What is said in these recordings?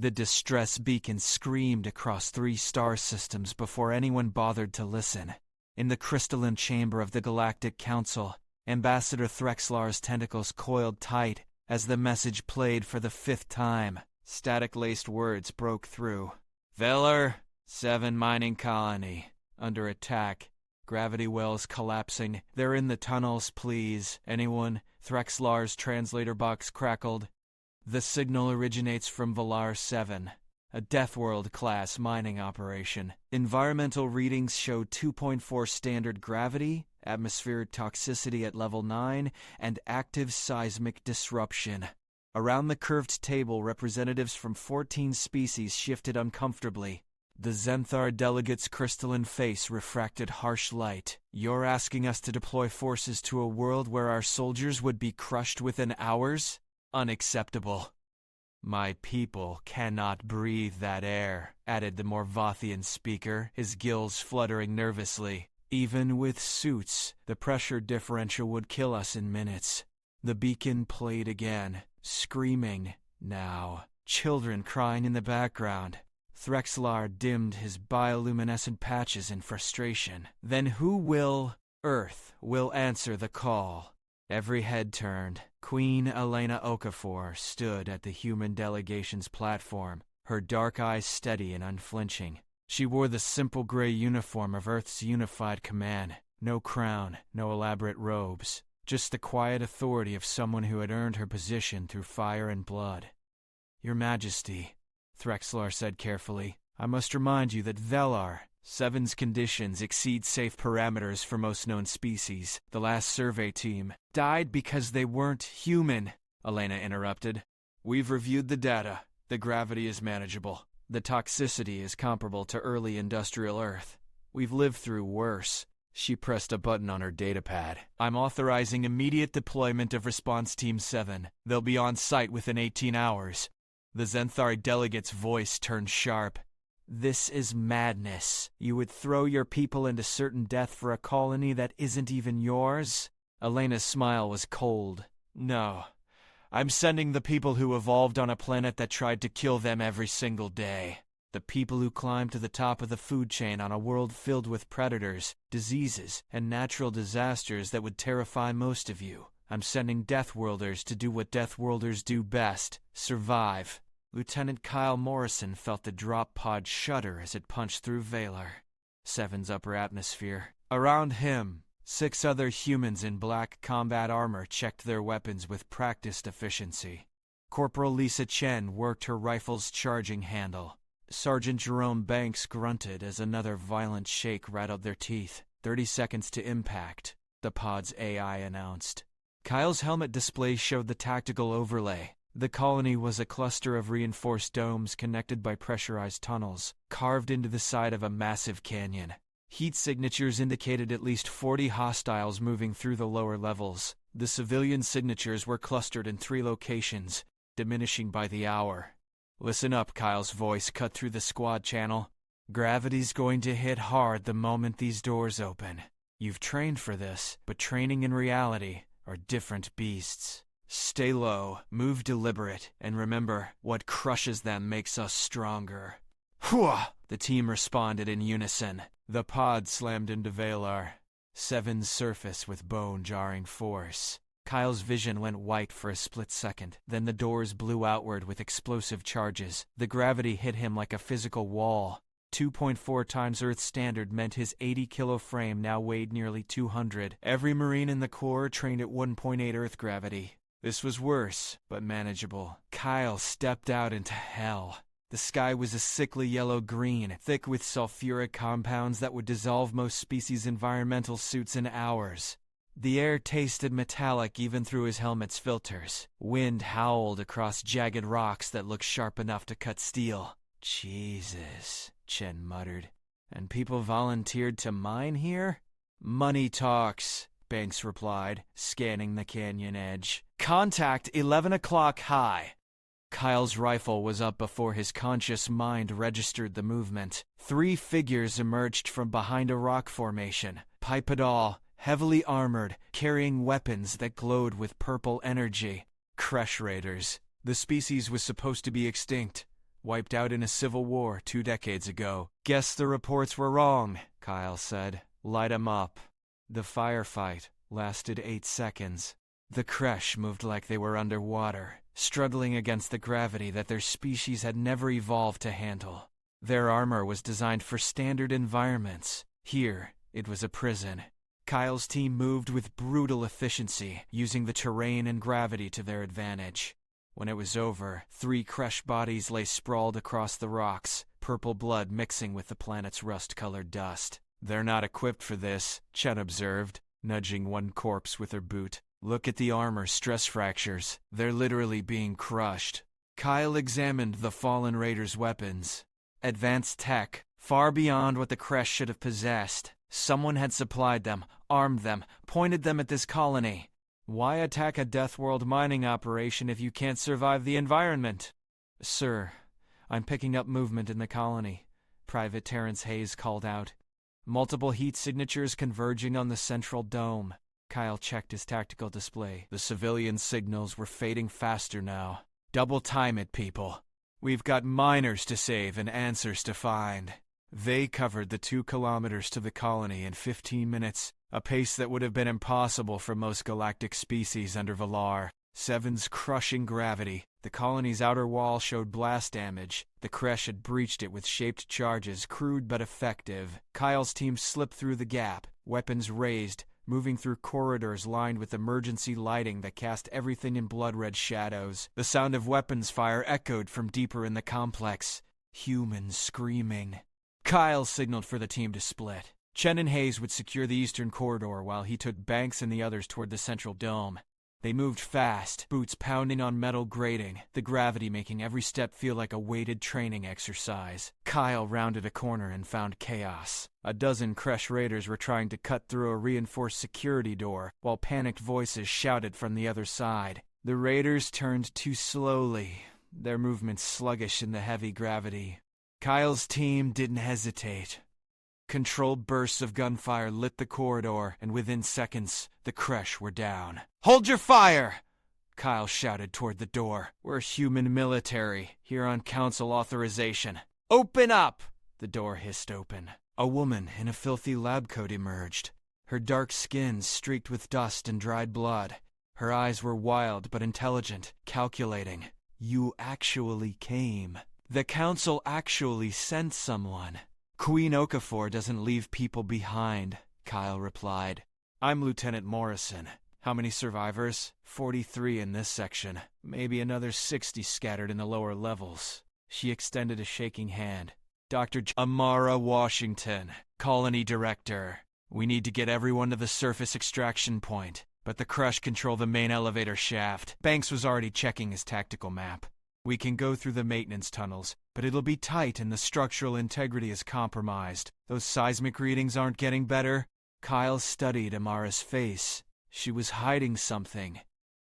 The distress beacon screamed across 3 star systems before anyone bothered to listen. In the crystalline chamber of the Galactic Council, Ambassador Threxlar's tentacles coiled tight as the message played for the 5th time. Static-laced words broke through. Velar, 7 mining colony, under attack. Gravity wells collapsing. They're in the tunnels, please. Anyone? Threxlar's translator box crackled. The signal originates from Velar 7, a Deathworld-class mining operation. Environmental readings show 2.4 standard gravity, atmospheric toxicity at level 9, and active seismic disruption. Around the curved table, representatives from 14 species shifted uncomfortably. The Zenthar delegate's crystalline face refracted harsh light. You're asking us to deploy forces to a world where our soldiers would be crushed within hours? Unacceptable. My people cannot breathe that air, added the Morvathian speaker, his gills fluttering nervously. Even with suits, the pressure differential would kill us in minutes. The beacon played again, screaming, now. Children crying in the background. Threxlar dimmed his bioluminescent patches in frustration. Then who will? Earth will answer the call. Every head turned. Queen Elena Okafor stood at the human delegation's platform, her dark eyes steady and unflinching. She wore the simple gray uniform of Earth's unified command. No crown, no elaborate robes. Just the quiet authority of someone who had earned her position through fire and blood. Your Majesty, Threxlar said carefully, I must remind you that Velar 7's conditions exceed safe parameters for most known species. The last survey team died because they weren't human, Elena interrupted. We've reviewed the data. The gravity is manageable. The toxicity is comparable to early industrial Earth. We've lived through worse. She pressed a button on her datapad. I'm authorizing immediate deployment of Response Team 7. They'll be on site within 18 hours. The Zenthar delegate's voice turned sharp. This is madness. You would throw your people into certain death for a colony that isn't even yours? Elena's smile was cold. No. I'm sending the people who evolved on a planet that tried to kill them every single day. The people who climbed to the top of the food chain on a world filled with predators, diseases, and natural disasters that would terrify most of you. I'm sending Deathworlders to do what Deathworlders do best, survive. Lieutenant Kyle Morrison felt the drop pod shudder as it punched through Velar 7's upper atmosphere. Around him, 6 other humans in black combat armor checked their weapons with practiced efficiency. Corporal Lisa Chen worked her rifle's charging handle. Sergeant Jerome Banks grunted as another violent shake rattled their teeth. 30 seconds to impact, the pod's AI announced. Kyle's helmet display showed the tactical overlay. The colony was a cluster of reinforced domes connected by pressurized tunnels, carved into the side of a massive canyon. Heat signatures indicated at least 40 hostiles moving through the lower levels. The civilian signatures were clustered in 3 locations, diminishing by the hour. Listen up, Kyle's voice cut through the squad channel. Gravity's going to hit hard the moment these doors open. You've trained for this, but training and reality are different beasts. Stay low, move deliberate, and remember, what crushes them makes us stronger. Hooah! The team responded in unison. The pod slammed into Velar 7's surface with bone-jarring force. Kyle's vision went white for a split second. Then the doors blew outward with explosive charges. The gravity hit him like a physical wall. 2.4 times Earth standard meant his 80-kilo frame now weighed nearly 200. Every Marine in the Corps trained at 1.8 Earth gravity. This was worse, but manageable. Kyle stepped out into hell. The sky was a sickly yellow-green, thick with sulfuric compounds that would dissolve most species' environmental suits in hours. The air tasted metallic even through his helmet's filters. Wind howled across jagged rocks that looked sharp enough to cut steel. Jesus, Chen muttered. And people volunteered to mine here? Money talks, Banks replied, scanning the canyon edge. Contact 11 o'clock high. Kyle's rifle was up before his conscious mind registered the movement. 3 figures emerged from behind a rock formation, bipedal, heavily armored, carrying weapons that glowed with purple energy. Kresh raiders. The species was supposed to be extinct. wiped out in a civil war 2 decades ago. Guess the reports were wrong, Kyle said. Light 'em up. The firefight lasted 8 seconds. The Kresh moved like they were underwater, struggling against the gravity that their species had never evolved to handle. Their armor was designed for standard environments. Here, it was a prison. Kyle's team moved with brutal efficiency, using the terrain and gravity to their advantage. When it was over, 3 Kresh bodies lay sprawled across the rocks, purple blood mixing with the planet's rust-colored dust. They're not equipped for this, Chen observed, nudging one corpse with her boot. Look at the armor stress fractures. They're literally being crushed. Kyle examined the fallen raiders' weapons. Advanced tech, far beyond what the Kresh should have possessed. Someone had supplied them, armed them, pointed them at this colony. Why attack a Deathworld mining operation if you can't survive the environment? Sir, I'm picking up movement in the colony, Private Terrence Hayes called out. Multiple heat signatures converging on the central dome. Kyle checked his tactical display. The civilian signals were fading faster now. Double time it, people. We've got miners to save and answers to find. They covered the 2 kilometers to the colony in 15 minutes, a pace that would have been impossible for most galactic species under Valar. 7's crushing gravity. The colony's outer wall showed blast damage. The Kresh had breached it with shaped charges, crude but effective. Kyle's team slipped through the gap, weapons raised, moving through corridors lined with emergency lighting that cast everything in blood-red shadows. The sound of weapons fire echoed from deeper in the complex. Humans screaming. Kyle signaled for the team to split. Chen and Hayes would secure the eastern corridor while he took Banks and the others toward the central dome. They moved fast, boots pounding on metal grating, the gravity making every step feel like a weighted training exercise. Kyle rounded a corner and found chaos. A dozen Kresh raiders were trying to cut through a reinforced security door, while panicked voices shouted from the other side. The raiders turned too slowly, their movements sluggish in the heavy gravity. Kyle's team didn't hesitate. Controlled bursts of gunfire lit the corridor, and within seconds, the Kresh were down. Hold your fire! Kyle shouted toward the door. We're human military, here on Council authorization. Open up! The door hissed open. A woman in a filthy lab coat emerged. Her dark skin streaked with dust and dried blood. Her eyes were wild but intelligent, calculating. You actually came. The Council actually sent someone. Queen Okafor doesn't leave people behind, Kyle replied. I'm Lieutenant Morrison. How many survivors? 43 in this section. Maybe another 60 scattered in the lower levels. She extended a shaking hand. Dr. Amara Washington, Colony Director. We need to get everyone to the surface extraction point, but the Kresh control the main elevator shaft. Banks was already checking his tactical map. We can go through the maintenance tunnels, but it'll be tight and the structural integrity is compromised. Those seismic readings aren't getting better. Kyle studied Amara's face. She was hiding something.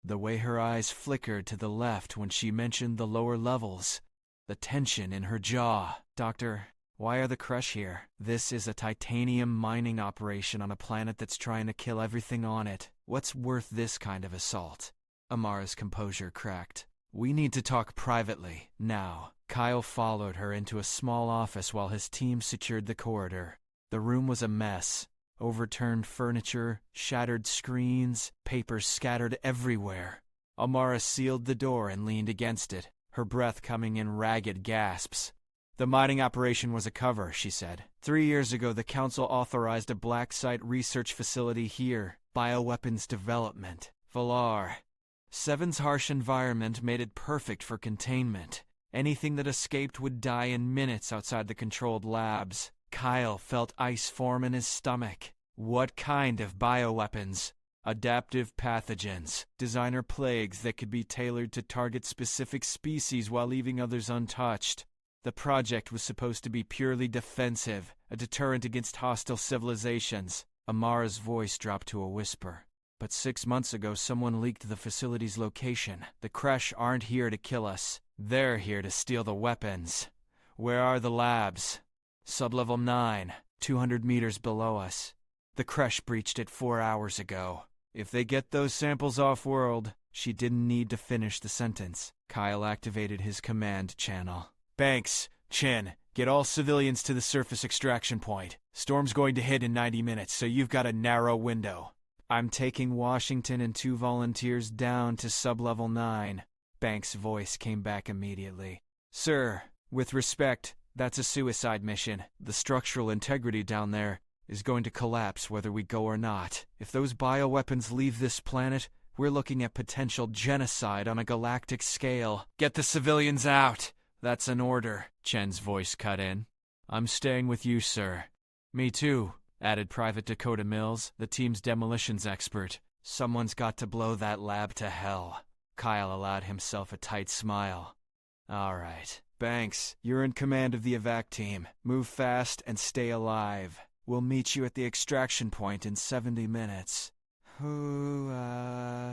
The way her eyes flickered to the left when she mentioned the lower levels. The tension in her jaw. Doctor, why are the Kresh here? This is a titanium mining operation on a planet that's trying to kill everything on it. What's worth this kind of assault? Amara's composure cracked. We need to talk privately, now. Kyle followed her into a small office while his team secured the corridor. The room was a mess. Overturned furniture, shattered screens, papers scattered everywhere. Amara sealed the door and leaned against it, her breath coming in ragged gasps. The mining operation was a cover, she said. 3 years ago, the Council authorized a black site research facility here. Bioweapons development. Valar. 7's harsh environment made it perfect for containment. Anything that escaped would die in minutes outside the controlled labs. Kyle felt ice form in his stomach. What kind of bioweapons? Adaptive pathogens. Designer plagues that could be tailored to target specific species while leaving others untouched. The project was supposed to be purely defensive, a deterrent against hostile civilizations. Amara's voice dropped to a whisper. But 6 months ago, someone leaked the facility's location. The Kresh aren't here to kill us. They're here to steal the weapons. Where are the labs? Sublevel 9, 200 meters below us. The Kresh breached it 4 hours ago. If they get those samples off-world, she didn't need to finish the sentence. Kyle activated his command channel. Banks, Chen, get all civilians to the surface extraction point. Storm's going to hit in 90 minutes, so you've got a narrow window. I'm taking Washington and 2 volunteers down to sub-level 9. Banks' voice came back immediately. Sir, with respect, that's a suicide mission. The structural integrity down there is going to collapse whether we go or not. If those bioweapons leave this planet, we're looking at potential genocide on a galactic scale. Get the civilians out. That's an order. Chen's voice cut in. I'm staying with you, sir. Me too, added Private Dakota Mills, the team's demolitions expert. Someone's got to blow that lab to hell. Kyle allowed himself a tight smile. All right. Banks, you're in command of the evac team. Move fast and stay alive. We'll meet you at the extraction point in 70 minutes.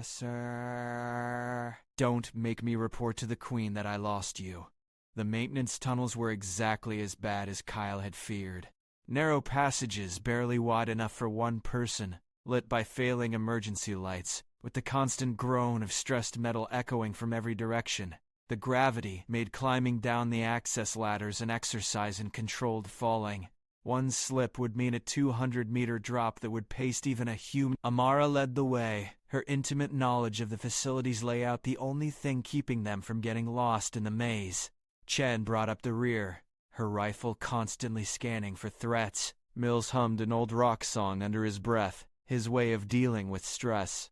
Sir. Don't make me report to the Queen that I lost you. The maintenance tunnels were exactly as bad as Kyle had feared. Narrow passages barely wide enough for one person, lit by failing emergency lights, with the constant groan of stressed metal echoing from every direction. The gravity made climbing down the access ladders an exercise in controlled falling. One slip would mean a 200-meter drop that would paste even a human. Amara led the way, her intimate knowledge of the facility's layout the only thing keeping them from getting lost in the maze. Chen brought up the rear, her rifle constantly scanning for threats. Mills hummed an old rock song under his breath, his way of dealing with stress.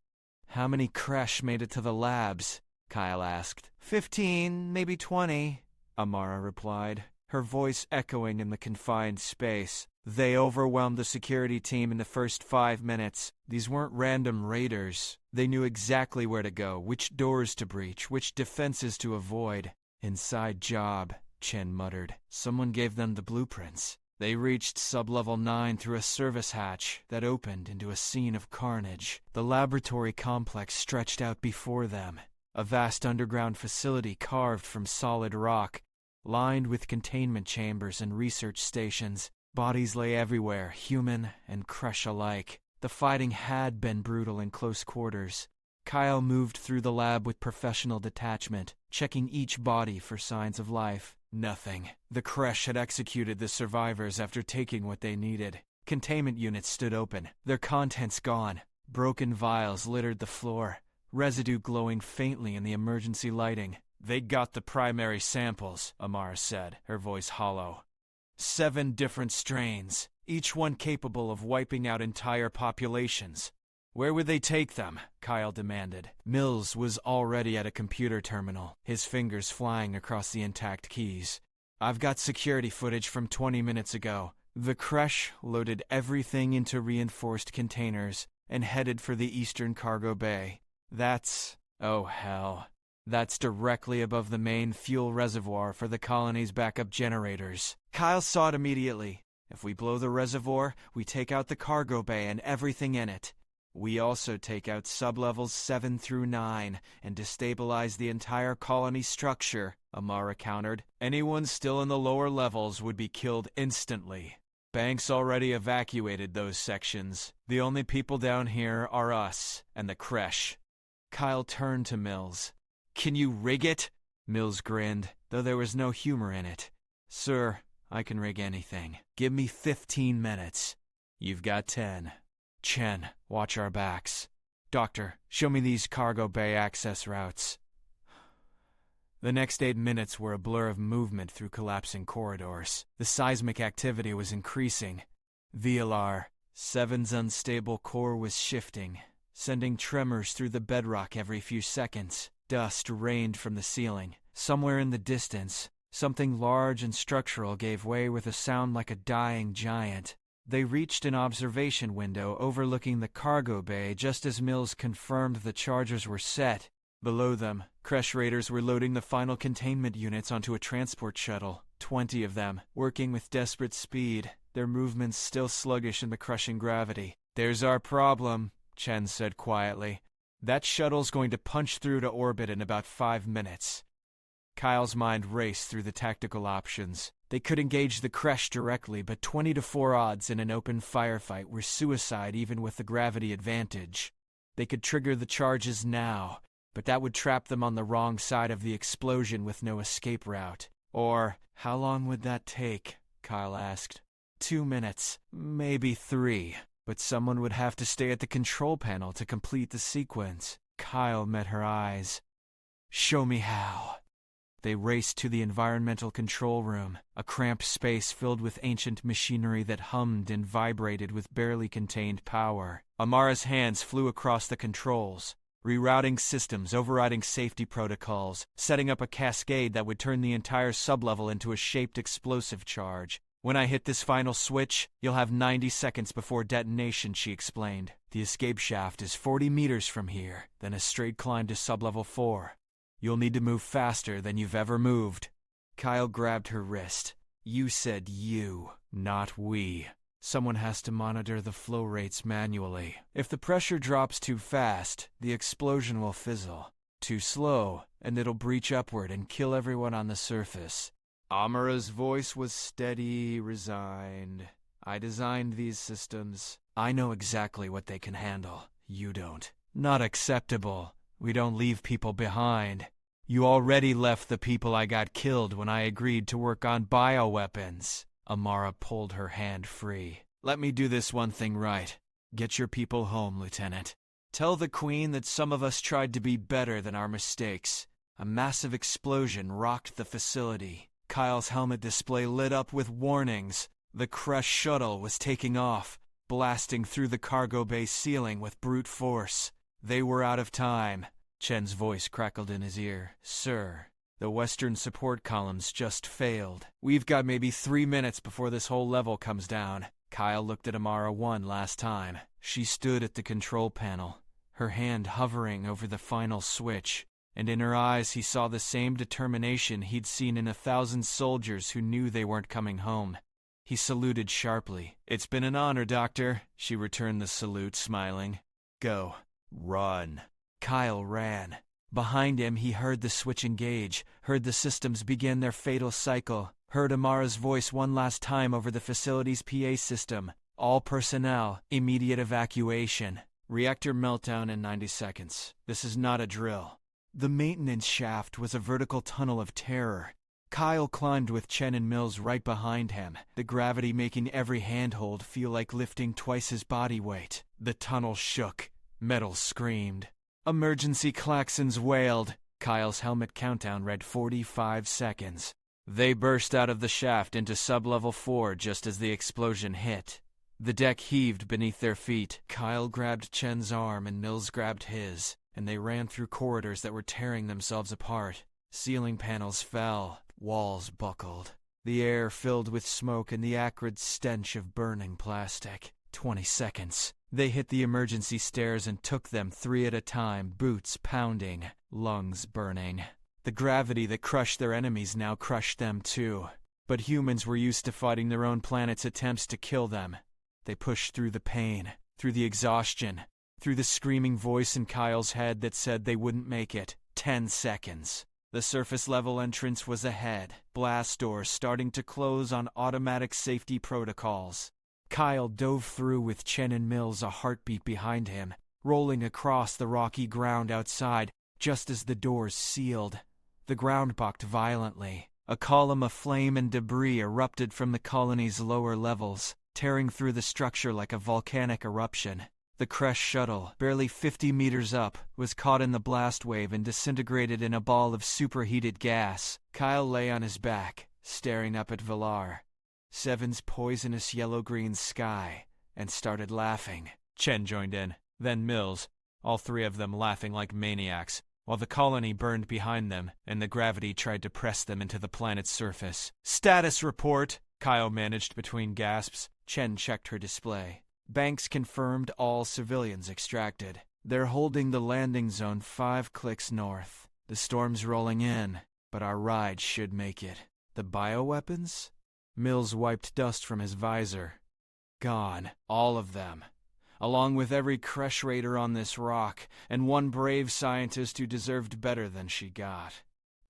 How many Kresh made it to the labs? Kyle asked. 15, maybe 20, Amara replied, her voice echoing in the confined space. They overwhelmed the security team in the first 5 minutes. These weren't random raiders. They knew exactly where to go, which doors to breach, which defenses to avoid. Inside job, Chen muttered. Someone gave them the blueprints. They reached sub-level 9 through a service hatch that opened into a scene of carnage. The laboratory complex stretched out before them, a vast underground facility carved from solid rock, lined with containment chambers and research stations. Bodies lay everywhere, human and Kresh alike. The fighting had been brutal in close quarters. Kyle moved through the lab with professional detachment, checking each body for signs of life. Nothing. The Kresh had executed the survivors after taking what they needed. Containment units stood open, their contents gone. Broken vials littered the floor, residue glowing faintly in the emergency lighting. They got the primary samples, Amara said, her voice hollow. 7 different strains, each one capable of wiping out entire populations. Where would they take them? Kyle demanded. Mills was already at a computer terminal, his fingers flying across the intact keys. I've got security footage from 20 minutes ago. The Kresh loaded everything into reinforced containers and headed for the eastern cargo bay. Oh hell. That's directly above the main fuel reservoir for the colony's backup generators. Kyle saw it immediately. If we blow the reservoir, we take out the cargo bay and everything in it. We also take out sublevels 7 through 9 and destabilize the entire colony structure, Amara countered. Anyone still in the lower levels would be killed instantly. Banks already evacuated those sections. The only people down here are us and the Kresh. Kyle turned to Mills. Can you rig it? Mills grinned, though there was no humor in it. Sir, I can rig anything. Give me 15 minutes. You've got 10. Chen, watch our backs. Doctor, show me these cargo bay access routes. The next 8 minutes were a blur of movement through collapsing corridors. The seismic activity was increasing. VLR 7's unstable core was shifting, sending tremors through the bedrock every few seconds. Dust rained from the ceiling. Somewhere in the distance, something large and structural gave way with a sound like a dying giant. They reached an observation window overlooking the cargo bay just as Mills confirmed the chargers were set. Below them, Kresh raiders were loading the final containment units onto a transport shuttle, 20 of them, working with desperate speed, their movements still sluggish in the crushing gravity. There's our problem, Chen said quietly. That shuttle's going to punch through to orbit in about 5 minutes. Kyle's mind raced through the tactical options. They could engage the Kresh directly, but 20-4 odds in an open firefight were suicide even with the gravity advantage. They could trigger the charges now, but that would trap them on the wrong side of the explosion with no escape route. Or, how long would that take? Kyle asked. 2 minutes, maybe 3. But someone would have to stay at the control panel to complete the sequence. Kyle met her eyes. Show me how. They raced to the environmental control room, a cramped space filled with ancient machinery that hummed and vibrated with barely contained power. Amara's hands flew across the controls, rerouting systems, overriding safety protocols, setting up a cascade that would turn the entire sublevel into a shaped explosive charge. When I hit this final switch, you'll have 90 seconds before detonation, she explained. The escape shaft is 40 meters from here, then a straight climb to sublevel 4. You'll need to move faster than you've ever moved. Kyle grabbed her wrist. You said you, not we. Someone has to monitor the flow rates manually. If the pressure drops too fast, the explosion will fizzle. Too slow, and it'll breach upward and kill everyone on the surface. Amara's voice was steady, resigned. I designed these systems. I know exactly what they can handle. You don't. Not acceptable. We don't leave people behind. You already left the people I got killed when I agreed to work on bioweapons. Amara pulled her hand free. Let me do this one thing right. Get your people home, Lieutenant. Tell the Queen that some of us tried to be better than our mistakes. A massive explosion rocked the facility. Kyle's helmet display lit up with warnings. The Kresh shuttle was taking off, blasting through the cargo bay ceiling with brute force. They were out of time. Chen's voice crackled in his ear. Sir, the Western support columns just failed. We've got maybe 3 minutes before this whole level comes down. Kyle looked at Amara one last time. She stood at the control panel, her hand hovering over the final switch, and in her eyes he saw the same determination he'd seen in 1,000 soldiers who knew they weren't coming home. He saluted sharply. It's been an honor, Doctor. She returned the salute, smiling. Go. Run. Kyle ran. Behind him, he heard the switch engage, heard the systems begin their fatal cycle, heard Amara's voice one last time over the facility's PA system. All personnel, immediate evacuation. Reactor meltdown in 90 seconds. This is not a drill. The maintenance shaft was a vertical tunnel of terror. Kyle climbed with Chen and Mills right behind him, the gravity making every handhold feel like lifting twice his body weight. The tunnel shook. Metal screamed. Emergency klaxons wailed. Kyle's helmet countdown read 45 seconds. They burst out of the shaft into sublevel 4 just as the explosion hit. The deck heaved beneath their feet. Kyle grabbed Chen's arm and Mills grabbed his, and they ran through corridors that were tearing themselves apart. Ceiling panels fell. Walls buckled. The air filled with smoke and the acrid stench of burning plastic. 20 seconds. They hit the emergency stairs and took them 3 at a time, boots pounding, lungs burning. The gravity that crushed their enemies now crushed them too. But humans were used to fighting their own planet's attempts to kill them. They pushed through the pain, through the exhaustion, through the screaming voice in Kyle's head that said they wouldn't make it. 10 seconds. The surface level entrance was ahead, blast doors starting to close on automatic safety protocols. Kyle dove through with Chen and Mills a heartbeat behind him, rolling across the rocky ground outside just as the doors sealed. The ground bucked violently. A column of flame and debris erupted from the colony's lower levels, tearing through the structure like a volcanic eruption. The Kresh shuttle, barely 50 meters up, was caught in the blast wave and disintegrated in a ball of superheated gas. Kyle lay on his back, staring up at Villar. Seven's poisonous yellow-green sky, and started laughing. Chen joined in, then Mills, all 3 of them laughing like maniacs, while the colony burned behind them and the gravity tried to press them into the planet's surface. Status report, Kyle managed between gasps. Chen checked her display. Banks confirmed all civilians extracted. They're holding the landing zone 5 clicks north. The storm's rolling in, but our ride should make it. The bioweapons? Mills wiped dust from his visor. Gone. All of them. Along with every Kresh raider on this rock, and one brave scientist who deserved better than she got.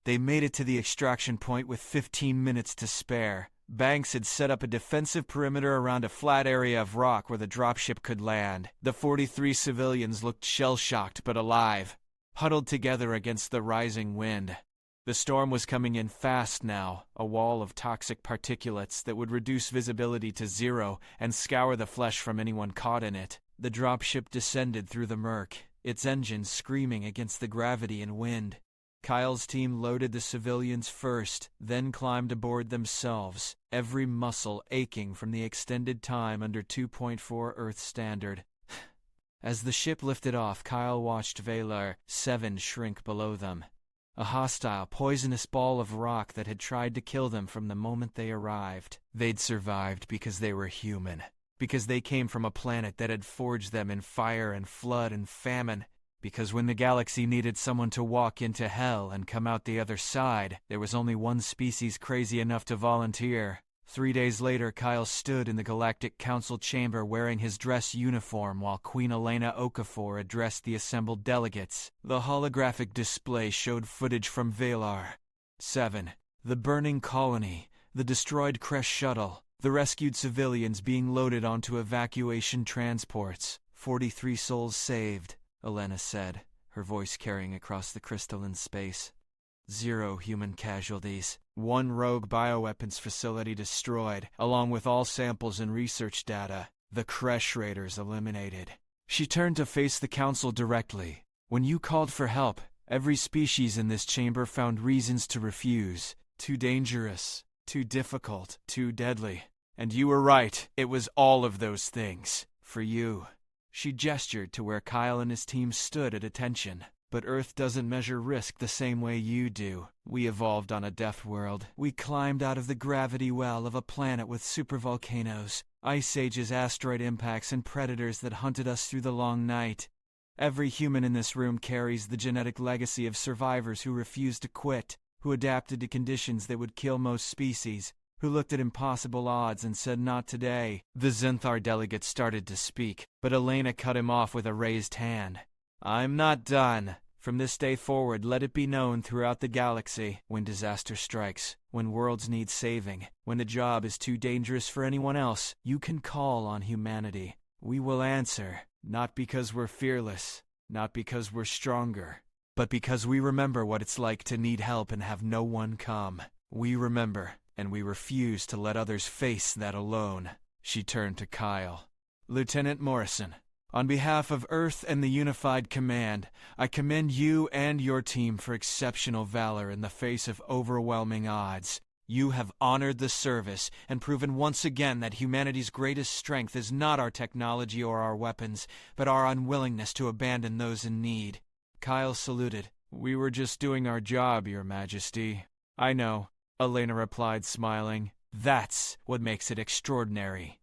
They made it to the extraction point with 15 minutes to spare. Banks had set up a defensive perimeter around a flat area of rock where the dropship could land. The 43 civilians looked shell-shocked but alive, huddled together against the rising wind. The storm was coming in fast now, a wall of toxic particulates that would reduce visibility to zero and scour the flesh from anyone caught in it. The dropship descended through the murk, its engines screaming against the gravity and wind. Kyle's team loaded the civilians first, then climbed aboard themselves, every muscle aching from the extended time under 2.4 Earth standard. As the ship lifted off, Kyle watched Valar 7 shrink below them. A hostile, poisonous ball of rock that had tried to kill them from the moment they arrived. They'd survived because they were human, because they came from a planet that had forged them in fire and flood and famine, because when the galaxy needed someone to walk into hell and come out the other side, there was only one species crazy enough to volunteer. 3 days later, Kyle stood in the Galactic Council chamber wearing his dress uniform while Queen Elena Okafor addressed the assembled delegates. The holographic display showed footage from Valar 7, the burning colony, the destroyed Kresh shuttle, the rescued civilians being loaded onto evacuation transports. 43 souls saved, Elena said, her voice carrying across the crystalline space. 0 human casualties. 1 rogue bioweapons facility destroyed, along with all samples and research data. The Kresh raiders eliminated. She turned to face the council directly. When you called for help, every species in this chamber found reasons to refuse. Too dangerous, too difficult, too deadly. And you were right, it was all of those things. For you. She gestured to where Kyle and his team stood at attention. But Earth doesn't measure risk the same way you do. We evolved on a deathworld. We climbed out of the gravity well of a planet with supervolcanoes, ice ages, asteroid impacts, and predators that hunted us through the long night. Every human in this room carries the genetic legacy of survivors who refused to quit, who adapted to conditions that would kill most species, who looked at impossible odds and said not today. The Zenthar delegate started to speak, but Elena cut him off with a raised hand. I'm not done. From this day forward, let it be known throughout the galaxy, when disaster strikes, when worlds need saving, when the job is too dangerous for anyone else, you can call on humanity. We will answer, not because we're fearless, not because we're stronger, but because we remember what it's like to need help and have no one come. We remember, and we refuse to let others face that alone. She turned to Kyle. Lieutenant Morrison. On behalf of Earth and the Unified Command, I commend you and your team for exceptional valor in the face of overwhelming odds. You have honored the service and proven once again that humanity's greatest strength is not our technology or our weapons, but our unwillingness to abandon those in need. Kyle saluted. We were just doing our job, Your Majesty. I know, Elena replied, smiling. That's what makes it extraordinary.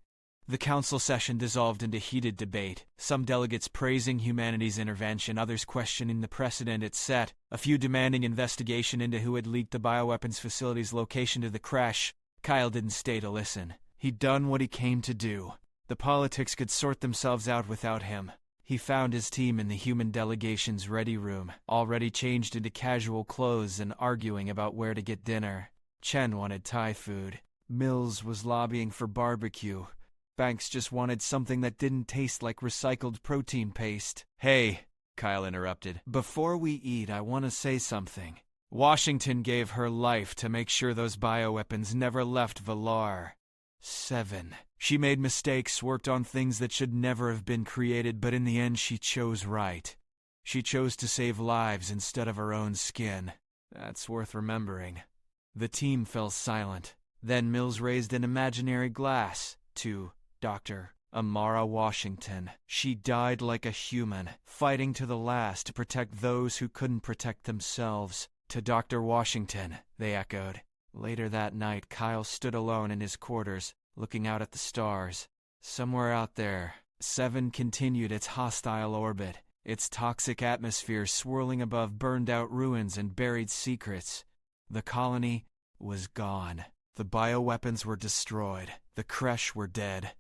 The council session dissolved into heated debate, some delegates praising humanity's intervention, others questioning the precedent it set, a few demanding investigation into who had leaked the bioweapons facility's location to the Kresh. Kyle didn't stay to listen. He'd done what he came to do. The politics could sort themselves out without him. He found his team in the human delegation's ready room, already changed into casual clothes and arguing about where to get dinner. Chen wanted Thai food. Mills was lobbying for barbecue. Banks just wanted something that didn't taste like recycled protein paste. Hey, Kyle interrupted. Before we eat, I want to say something. Washington gave her life to make sure those bioweapons never left Valar. 7. She made mistakes, worked on things that should never have been created, but in the end she chose right. She chose to save lives instead of her own skin. That's worth remembering. The team fell silent. Then Mills raised an imaginary glass to Dr. Amara Washington. She died like a human, fighting to the last to protect those who couldn't protect themselves. To Dr. Washington, they echoed. Later that night, Kyle stood alone in his quarters, looking out at the stars. Somewhere out there, 7 continued its hostile orbit, its toxic atmosphere swirling above burned-out ruins and buried secrets. The colony was gone. The bioweapons were destroyed. The Kresh were dead.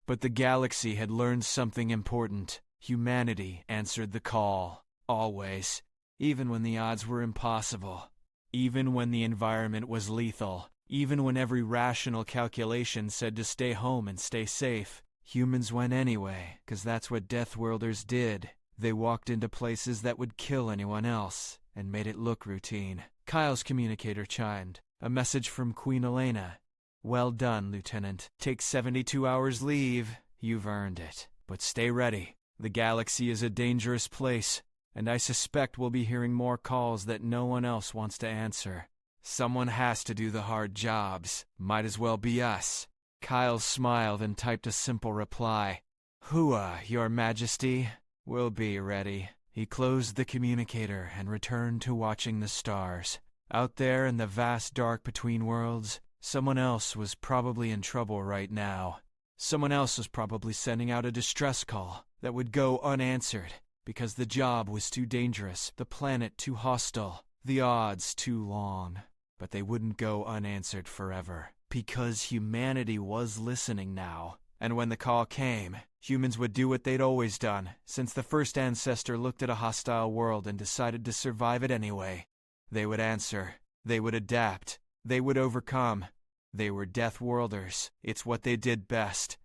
But the galaxy had learned something important. Humanity answered the call. Always. Even when the odds were impossible. Even when the environment was lethal. Even when every rational calculation said to stay home and stay safe. Humans went anyway, 'cause that's what Deathworlders did. They walked into places that would kill anyone else, and made it look routine. Kyle's communicator chimed. A message from Queen Elena. Well done, Lieutenant. Take 72 hours leave. You've earned it. But stay ready. The galaxy is a dangerous place, and I suspect we'll be hearing more calls that no one else wants to answer. Someone has to do the hard jobs. Might as well be us. Kyle smiled and typed a simple reply. Hua, Your Majesty. We'll be ready. He closed the communicator and returned to watching the stars. Out there in the vast dark between worlds, someone else was probably in trouble right now. Someone else was probably sending out a distress call that would go unanswered because the job was too dangerous, the planet too hostile, the odds too long. But they wouldn't go unanswered forever because humanity was listening now. And when the call came, humans would do what they'd always done since the first ancestor looked at a hostile world and decided to survive it anyway. They would answer. They would adapt. They would overcome. They were Deathworlders. It's what they did best.